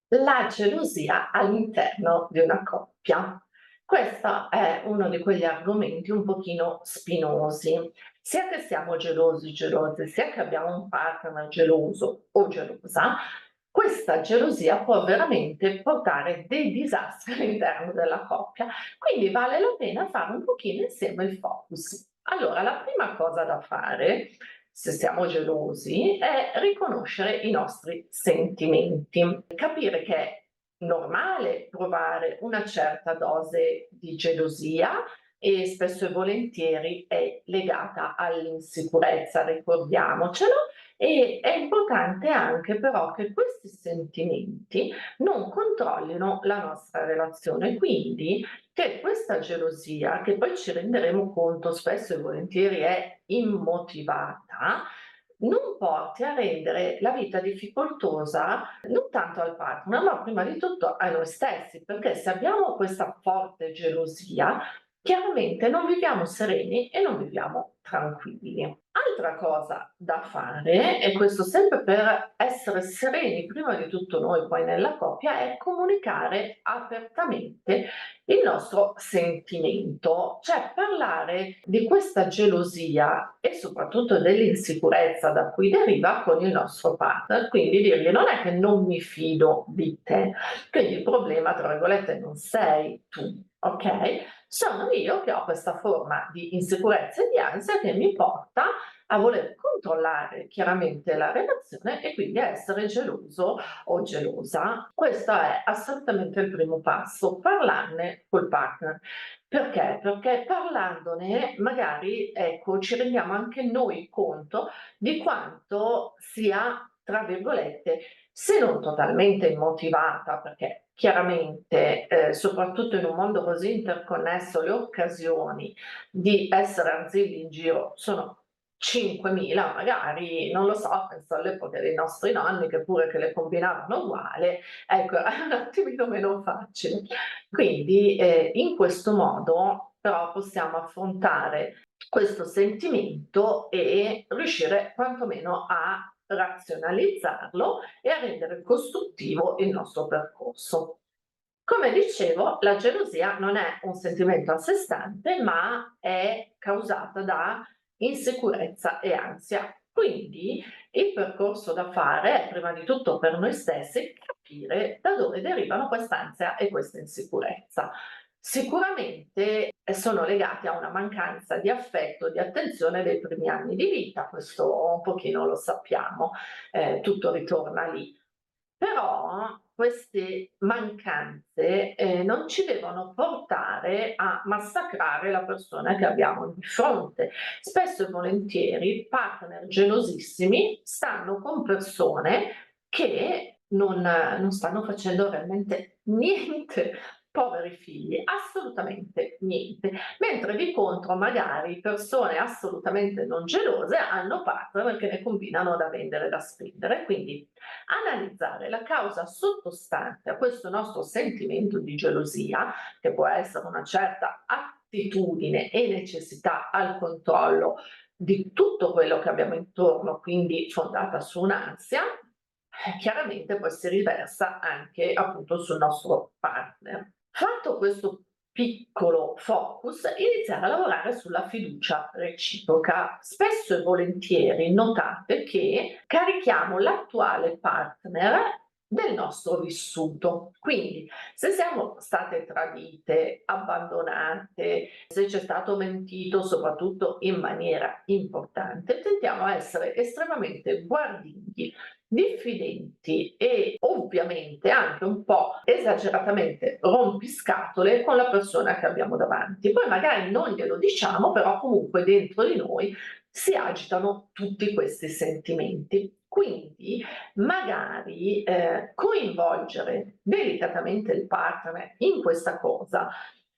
La gelosia all'interno di una coppia. Questo è uno di quegli argomenti un pochino spinosi, sia che siamo gelosi, gelose, sia che abbiamo un partner geloso o gelosa, questa gelosia può veramente portare dei disastri all'interno della coppia, quindi vale la pena fare un pochino insieme il focus. Allora, la prima cosa da fare, se siamo gelosi, è riconoscere i nostri sentimenti, capire che è normale provare una certa dose di gelosia e spesso e volentieri è legata all'insicurezza, ricordiamocelo, e è importante anche però che questi sentimenti non controllino la nostra relazione, quindi che questa gelosia, che poi ci renderemo conto spesso e volentieri è immotivata, non porti a rendere la vita difficoltosa non tanto al partner, ma prima di tutto a noi stessi, perché se abbiamo questa forte gelosia, chiaramente non viviamo sereni e non viviamo tranquilli. Altra cosa da fare, e questo sempre per essere sereni prima di tutto noi poi nella coppia, è comunicare apertamente il nostro sentimento, cioè parlare di questa gelosia e soprattutto dell'insicurezza da cui deriva con il nostro partner, quindi dirgli non è che non mi fido di te, quindi il problema tra virgolette non sei tu, ok? Sono io che ho questa forma di insicurezza e di ansia che mi porta a voler controllare chiaramente la relazione e quindi a essere geloso o gelosa. Questo è assolutamente il primo passo, parlarne col partner. Perché? Perché parlandone magari, ecco, ci rendiamo anche noi conto di quanto sia, tra virgolette, se non totalmente immotivata, perché chiaramente, soprattutto in un mondo così interconnesso, le occasioni di essere arzilli in giro sono 5.000 magari, non lo so, penso all'epoca dei nostri nonni che pure che le combinavano uguale, ecco, è un attimino meno facile. Quindi, in questo modo però possiamo affrontare questo sentimento e riuscire quantomeno a razionalizzarlo e a rendere costruttivo il nostro percorso. Come dicevo, la gelosia non è un sentimento a sé stante, ma è causata da insicurezza e ansia. Quindi il percorso da fare è prima di tutto per noi stessi capire da dove derivano quest'ansia e questa insicurezza. Sicuramente sono legati a una mancanza di affetto, di attenzione dei primi anni di vita, questo un pochino lo sappiamo, tutto ritorna lì. Però queste mancanze, non ci devono portare a massacrare la persona che abbiamo di fronte. Spesso e volentieri partner gelosissimi stanno con persone che non stanno facendo realmente niente, poveri figli, assolutamente niente. Mentre di contro magari persone assolutamente non gelose hanno partner che ne combinano da vendere e da spendere. Quindi analizzare la causa sottostante a questo nostro sentimento di gelosia, che può essere una certa attitudine e necessità al controllo di tutto quello che abbiamo intorno, quindi fondata su un'ansia, chiaramente poi si riversa anche appunto sul nostro partner. Fatto questo piccolo focus, iniziare a lavorare sulla fiducia reciproca. Spesso e volentieri notate che carichiamo l'attuale partner del nostro vissuto. Quindi, se siamo state tradite, abbandonate, se c'è stato mentito, soprattutto in maniera importante, tendiamo a essere estremamente guardinghi, diffidenti e ovviamente anche un po' esageratamente rompiscatole con la persona che abbiamo davanti. Poi magari non glielo diciamo, però comunque dentro di noi si agitano tutti questi sentimenti. Quindi magari coinvolgere delicatamente il partner in questa cosa,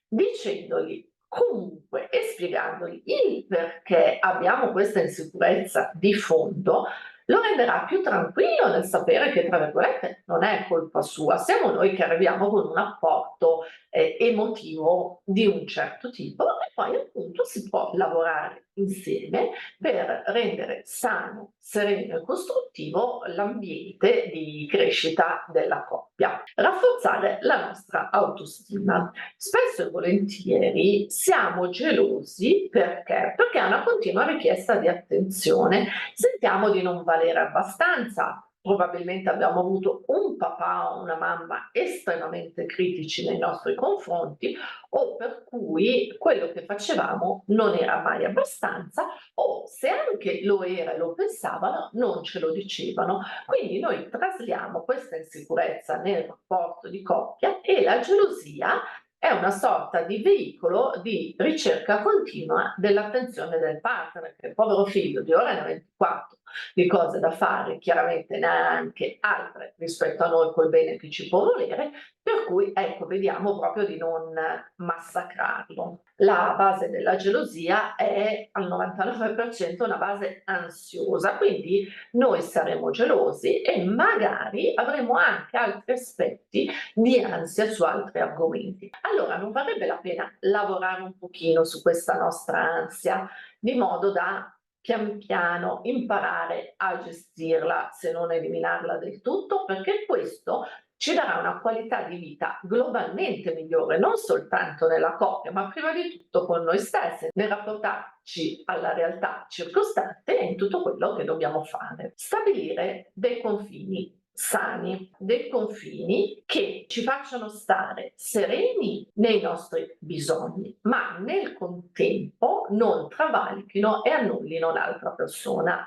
dicendogli comunque e spiegandogli il perché abbiamo questa insicurezza di fondo, lo renderà più tranquillo nel sapere che, tra virgolette, non è colpa sua, siamo noi che arriviamo con un apporto emotivo di un certo tipo e poi appunto si può lavorare insieme per rendere sano, sereno e costruttivo l'ambiente di crescita della coppia. Rafforzare la nostra autostima. Spesso e volentieri siamo gelosi perché? Perché è una continua richiesta di attenzione. Sentiamo di non valere abbastanza, probabilmente abbiamo avuto un papà o una mamma estremamente critici nei nostri confronti o per cui quello che facevamo non era mai abbastanza o se anche lo era e lo pensavano non ce lo dicevano. Quindi noi trasliamo questa insicurezza nel rapporto di coppia e la gelosia è una sorta di veicolo di ricerca continua dell'attenzione del partner, che il povero figlio di ora ne ha 24 di cose da fare, chiaramente ne ha anche altre rispetto a noi col bene che ci può volere, per cui ecco, vediamo proprio di non massacrarlo. La base della gelosia è al 99% una base ansiosa, quindi noi saremo gelosi e magari avremo anche altri aspetti di ansia su altri argomenti. Allora non varrebbe la pena lavorare un pochino su questa nostra ansia, di modo da pian piano imparare a gestirla, se non eliminarla del tutto, perché questo ci darà una qualità di vita globalmente migliore, non soltanto nella coppia, ma prima di tutto con noi stessi, nel rapportarci alla realtà circostante e in tutto quello che dobbiamo fare. Stabilire dei confini sani, dei confini che ci facciano stare sereni nei nostri bisogni, ma nel contempo non travalichino e annullino l'altra persona.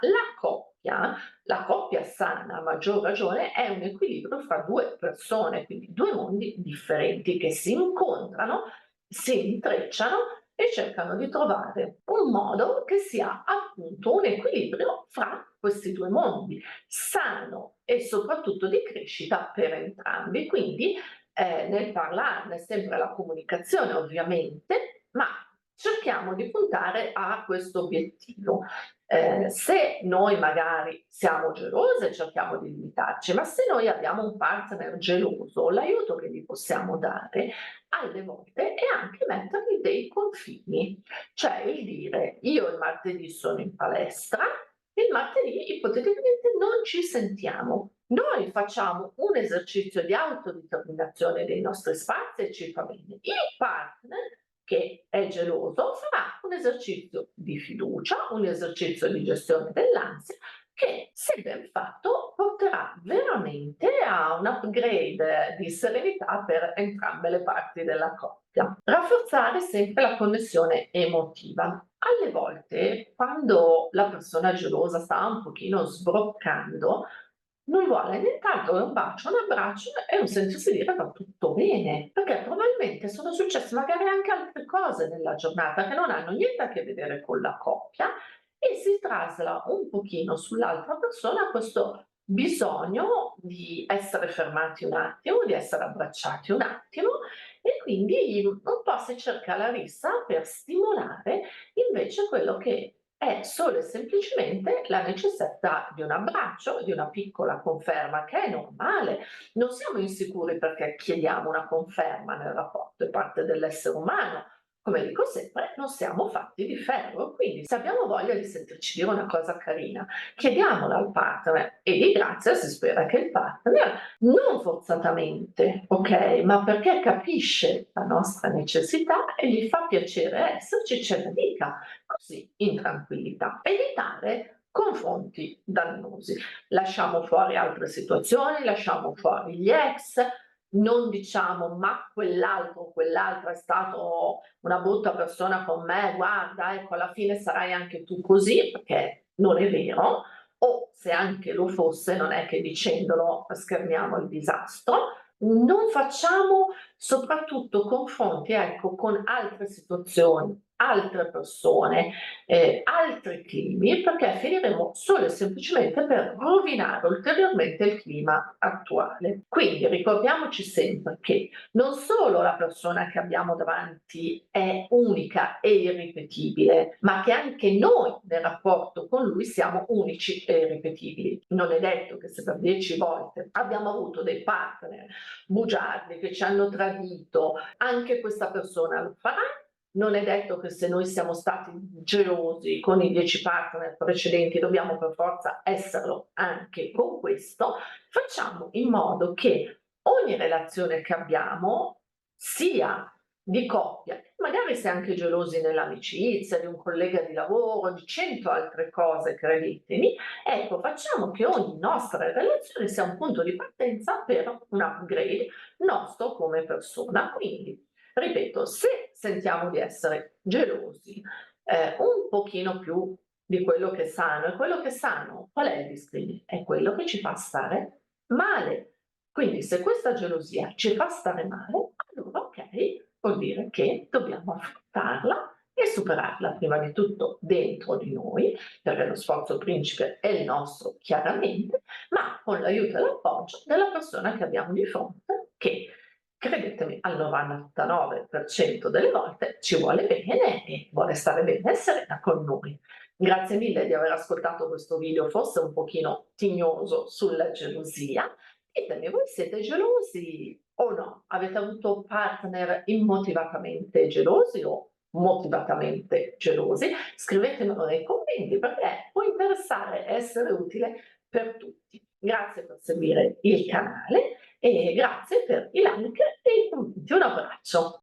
La coppia sana, a maggior ragione, è un equilibrio fra due persone, quindi due mondi differenti che si incontrano, si intrecciano e cercano di trovare un modo che sia appunto un equilibrio fra questi due mondi, sano e soprattutto di crescita per entrambi. Quindi nel parlarne sempre la comunicazione ovviamente, ma cerchiamo di puntare a questo obiettivo. Se noi magari siamo gelose cerchiamo di limitarci, ma se noi abbiamo un partner geloso, l'aiuto che gli possiamo dare alle volte è anche mettergli dei confini, cioè il dire io il martedì sono in palestra, il martedì ipoteticamente non ci sentiamo. Noi facciamo un esercizio di autodeterminazione dei nostri spazi e ci fa bene. Il partner che è geloso farà un esercizio di fiducia, un esercizio di gestione dell'ansia che, se ben fatto, porterà veramente a un upgrade di serenità per entrambe le parti della coppia. Rafforzare sempre la connessione emotiva. Alle volte, quando la persona gelosa sta un pochino sbroccando, non vuole nient'altro che un bacio, un abbraccio e un sentirsi dire va tutto bene, perché probabilmente sono successe magari anche altre cose nella giornata che non hanno niente a che vedere con la coppia e si trasla un pochino sull'altra persona questo bisogno di essere fermati un attimo, di essere abbracciati un attimo e quindi un po' si cerca la rissa per stimolare invece quello che è solo e semplicemente la necessità di un abbraccio, di una piccola conferma che è normale. Non siamo insicuri perché chiediamo una conferma nel rapporto, è parte dell'essere umano. Come dico sempre, non siamo fatti di ferro, quindi se abbiamo voglia di sentirci dire una cosa carina, chiediamola al partner e di grazia si spera che il partner, non forzatamente, ok, ma perché capisce la nostra necessità e gli fa piacere esserci, ce la dica, così in tranquillità. Evitare confronti dannosi. Lasciamo fuori altre situazioni, lasciamo fuori gli ex, non diciamo ma quell'altro o quell'altra è stato una brutta persona con me, guarda, ecco, alla fine sarai anche tu così, perché non è vero, o se anche lo fosse, non è che dicendolo schermiamo il disastro. Non facciamo soprattutto confronti, ecco, con altre situazioni, altre persone, altri climi, perché finiremo solo e semplicemente per rovinare ulteriormente il clima attuale. Quindi ricordiamoci sempre che non solo la persona che abbiamo davanti è unica e irripetibile, ma che anche noi nel rapporto con lui siamo unici e irripetibili. Non è detto che se per 10 volte abbiamo avuto dei partner bugiardi che ci hanno tradito, anche questa persona lo farà. Non è detto che se noi siamo stati gelosi con i 10 partner precedenti dobbiamo per forza esserlo anche con questo. Facciamo in modo che ogni relazione che abbiamo, sia di coppia, magari si è anche gelosi nell'amicizia, di un collega di lavoro, di 100 altre cose, credetemi, ecco, facciamo che ogni nostra relazione sia un punto di partenza per un upgrade nostro come persona. Quindi, ripeto, se sentiamo di essere gelosi, un pochino più di quello che è sano, e quello che è sano, qual è il discrimine? È quello che ci fa stare male. Quindi se questa gelosia ci fa stare male, allora okay, vuol dire che dobbiamo affrontarla e superarla prima di tutto dentro di noi, perché lo sforzo principe è il nostro chiaramente, ma con l'aiuto e l'appoggio della persona che abbiamo di fronte che, credetemi, al 99% delle volte ci vuole bene e vuole stare bene e serena con noi. Grazie mille di aver ascoltato questo video, forse un pochino tignoso sulla gelosia. Ditemi, voi siete gelosi o no? Avete avuto partner immotivatamente gelosi o motivatamente gelosi? Scrivetemelo nei commenti perché può interessare e essere utile per tutti. Grazie per seguire il canale e grazie per i like e i commenti. Un abbraccio.